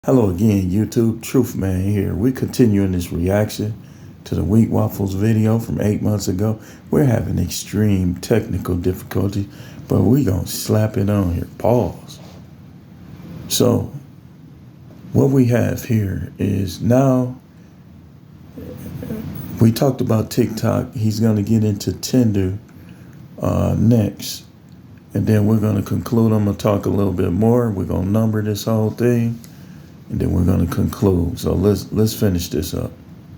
Hello again, YouTube. Truth Man here. We're continuing this reaction to the wheat waffles video from 8 months ago. We're having extreme technical difficulty, but we're going to slap it on here. Pause. So, what we have here is now, we talked about TikTok. He's going to get into Tinder next. And then we're going to conclude. I'm going to talk a little bit more. We're going to number this whole thing. And then we're going to conclude. So let's finish this up.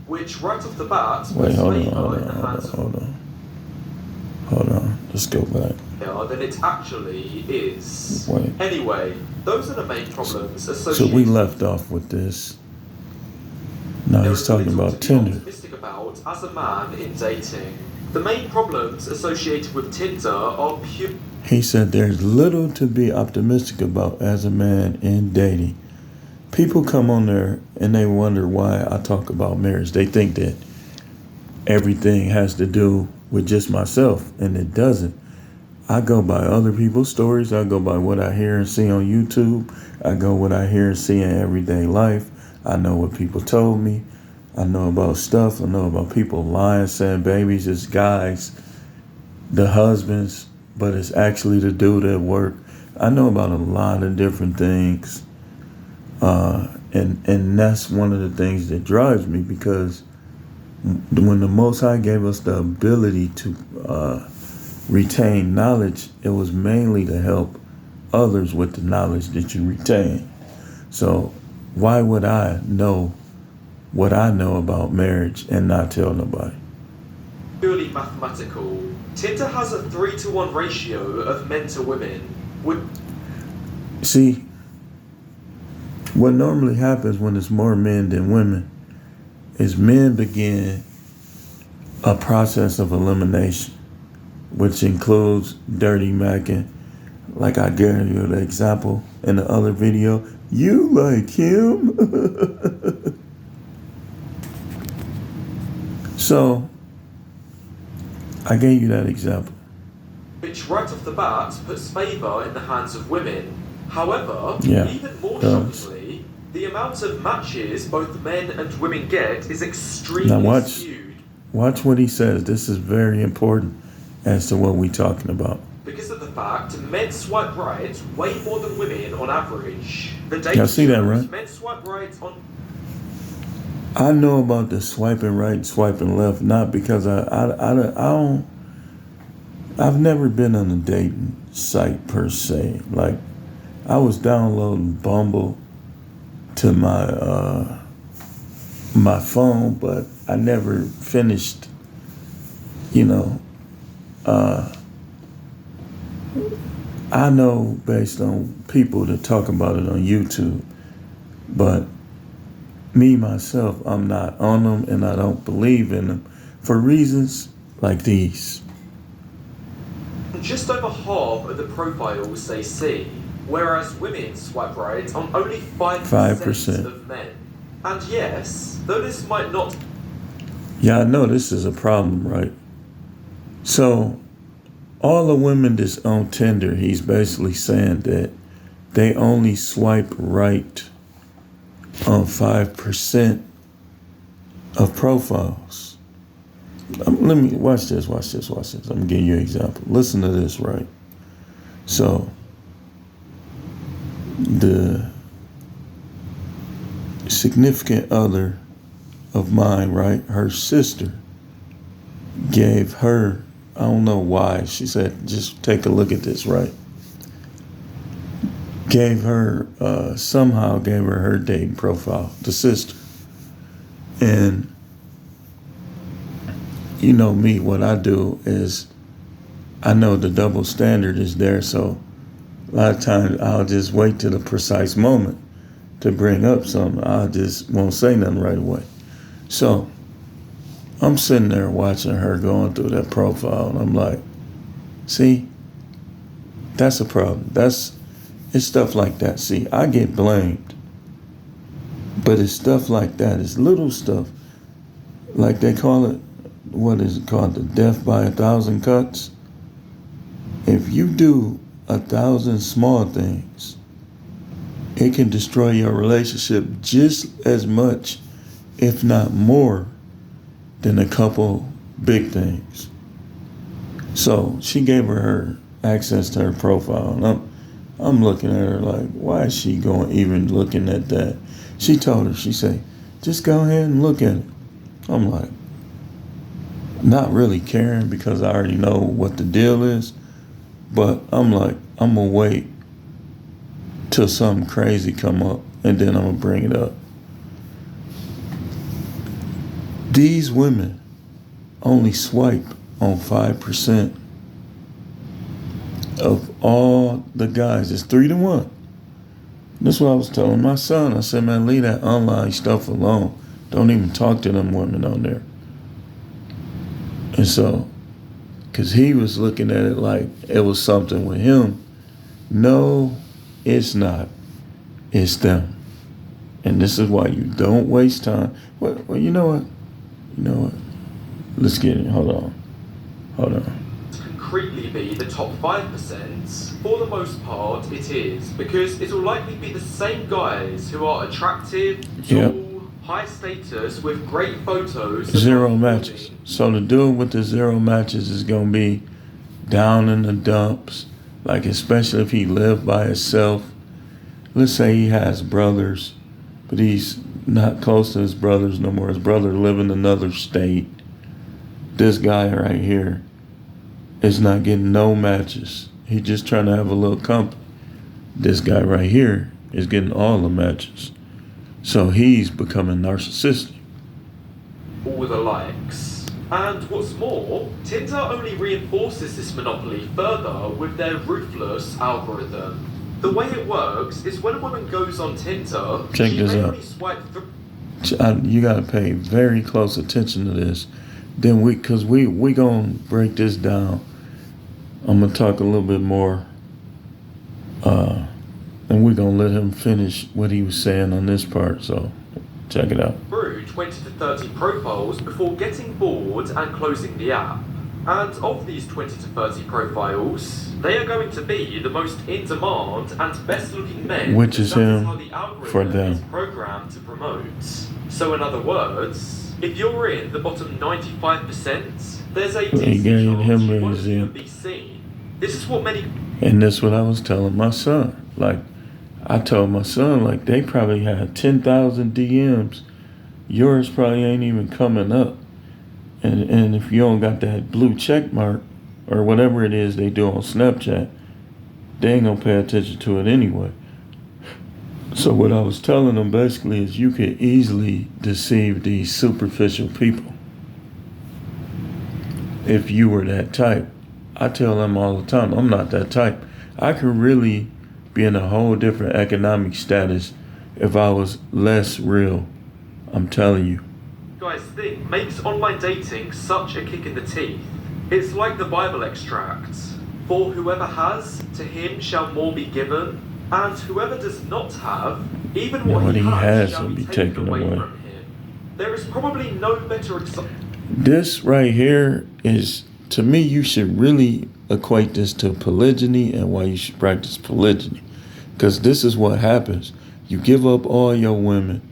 Which right off the bat, wait, hold on. Let's go back. Than it actually is. Wait. Anyway, those are the main problems associated. So we left off with this. Now he's talking about Tinder. Optimistic about as a man in dating. The main problems associated with Tinder are pure. He said there's little to be optimistic about as a man in dating. People come on there and they wonder why I talk about marriage. They think that everything has to do with just myself, and it doesn't. I go by other people's stories. I go by what I hear and see on YouTube. I go what I hear and see in everyday life. I know what people told me. I know about stuff. I know about people lying, saying babies is guys, the husbands, but it's actually the dude at work. I know about a lot of different things. And that's one of the things that drives me, because when the Most High gave us the ability to retain knowledge, it was mainly to help others with the knowledge that you retain. So why would I know what I know about marriage and not tell nobody? Purely mathematical. Tinder has a 3-to-1 ratio of men to women. See, what normally happens when it's more men than women is men begin a process of elimination, which includes dirty macking. Like I gave you the example in the other video, you like him. So I gave you that example. Which right off the bat puts favor in the hands of women. However, yeah, even more shockingly, the amount of matches both men and women get is extremely skewed. Watch what he says. This is very important as to what we're talking about. Because of the fact men swipe right way more than women on average. Y'all see that, right? Men swipe right on. I know about the swiping right and swiping left, not because I've never been on a dating site per se. Like, I was downloading Bumble to my my phone, but I never finished, I know based on people that talk about it on YouTube, but me, myself, I'm not on them, and I don't believe in them for reasons like these. Just over half of the profiles say C, whereas women swipe right on only 5% of men. And yes, though this might not... Yeah, I know this is a problem, right? So, all the women that's on Tinder, he's basically saying that they only swipe right on 5% of profiles. Let me watch this. I'm gonna give you an example. Listen to this, right? So the significant other of mine, right? Her sister gave her, I don't know why, she said, just take a look at this, right? Somehow gave her her dating profile, the sister. And you know me, what I do is I know the double standard is there. So a lot of times I'll just wait till the precise moment to bring up something. I just won't say nothing right away. So I'm sitting there watching her going through that profile, and I'm like, see, that's a problem. It's stuff like that. See, I get blamed, but it's stuff like that. It's little stuff. Like they call it, what is it called? The death by 1,000 cuts. If you do 1,000 small things, it can destroy your relationship just as much, if not more, than a couple big things. So she gave her access to her profile, and I'm looking at her like, why is she even looking at that? She told her, she said, just go ahead and look at it. I'm like, not really caring because I already know what the deal is, but I'm like, I'm gonna wait till something crazy come up and then I'm gonna bring it up. These women only swipe on 5% of all the guys. It's 3-1. That's what I was telling my son. I said, man, leave that online stuff alone. Don't even talk to them women on there. And so, because he was looking at it like it was something with him. No, it's not. It's them. And this is why you don't waste time. Well, you know what? You know what? Let's get it. Hold on. Concretely be the top 5%, for the most part it is, because it'll likely be the same guys who are attractive, tall, high status, with great photos. Zero matches. So the dude with the 0 matches is going to be down in the dumps, like especially if he lived by himself. Let's say he has brothers, but he's not close to his brothers no more. His brother live in another state. This guy right here is not getting no matches. He's just trying to have a little company. This guy right here is getting all the matches. So he's becoming narcissistic. All the likes. And what's more, Tinder only reinforces this monopoly further with their ruthless algorithm. The way it works is when a woman goes on Tinder, check this out. Only swipe through. You gotta pay very close attention to this. Then we gonna break this down. I'm gonna talk a little bit more, and we're gonna let him finish what he was saying on this part. So check it out. Through 20 to 30 profiles before getting bored and closing the app. And of these 20 to 30 profiles, they are going to be the most in demand and best looking men, which is him for them. Is programmed to promote. So in other words, if you're in the bottom 95%, there's a decent chance you won't even be seen. This is what many. And that's what I was telling my son. Like, I told my son, like, they probably had 10,000 DMs. Yours probably ain't even coming up. And if you don't got that blue check mark or whatever it is they do on Snapchat, they ain't gonna pay attention to it anyway. So what I was telling them basically is you could easily deceive these superficial people if you were that type. I tell them all the time, I'm not that type. I could really be in a whole different economic status if I was less real. I'm telling you. Guys think makes online dating such a kick in the teeth. It's like the Bible extract. For whoever has, to him shall more be given, and whoever does not have, even what he has shall be taken away from him. There is probably no better example. This right here is, to me, you should really equate this to polygyny and why you should practice polygyny. Because this is what happens. You give up all your women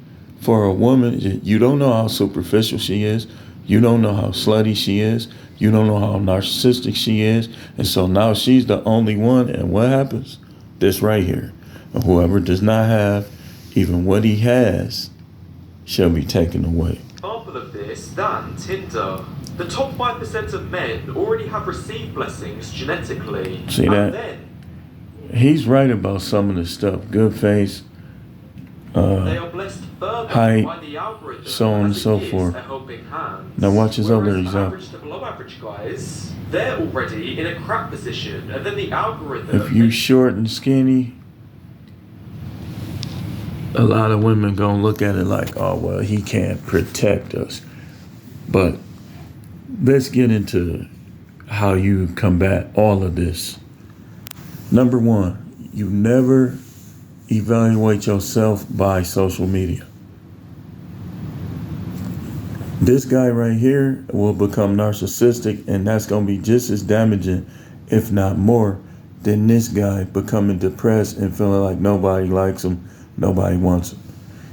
for a woman. You don't know how superficial she is. You don't know how slutty she is. You don't know how narcissistic she is. And so now she's the only one. And what happens? This right here. And whoever does not have even what he has shall be taken away. Example of this than Tinder. The top 5% of men already have received blessings genetically. See that? He's right about some of this stuff. Good face. They are blessed further height, by the algorithm, so on and so forth. Now watch his other example. Average to below average guys, they're already in a crap position, and then the algorithm. If you short and skinny, a lot of women gonna look at it like, oh well, he can't protect us. But let's get into how you combat all of this. Number one, you never evaluate yourself by social media. This guy right here will become narcissistic, and that's going to be just as damaging, if not more, than this guy becoming depressed and feeling like nobody likes him nobody wants them.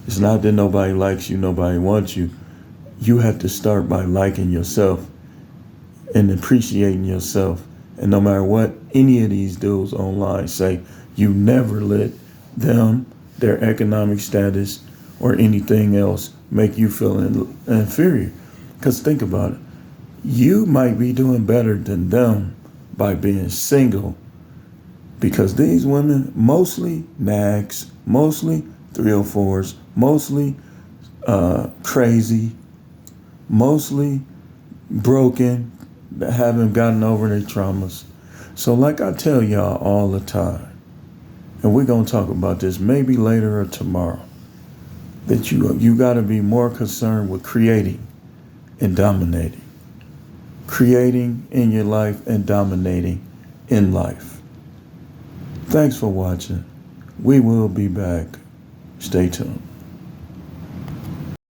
It's not that nobody likes you, nobody wants you. You have to start by liking yourself and appreciating yourself. And no matter what any of these dudes online say, you never let them, their economic status, or anything else make you feel inferior. Because think about it. You might be doing better than them by being single, because these women, mostly nags, mostly 304s, mostly crazy, mostly broken, that haven't gotten over their traumas. So like I tell y'all all the time, and we're going to talk about this maybe later or tomorrow, that you got to be more concerned with creating and dominating. Creating in your life and dominating in life. Thanks for watching. We will be back. Stay tuned.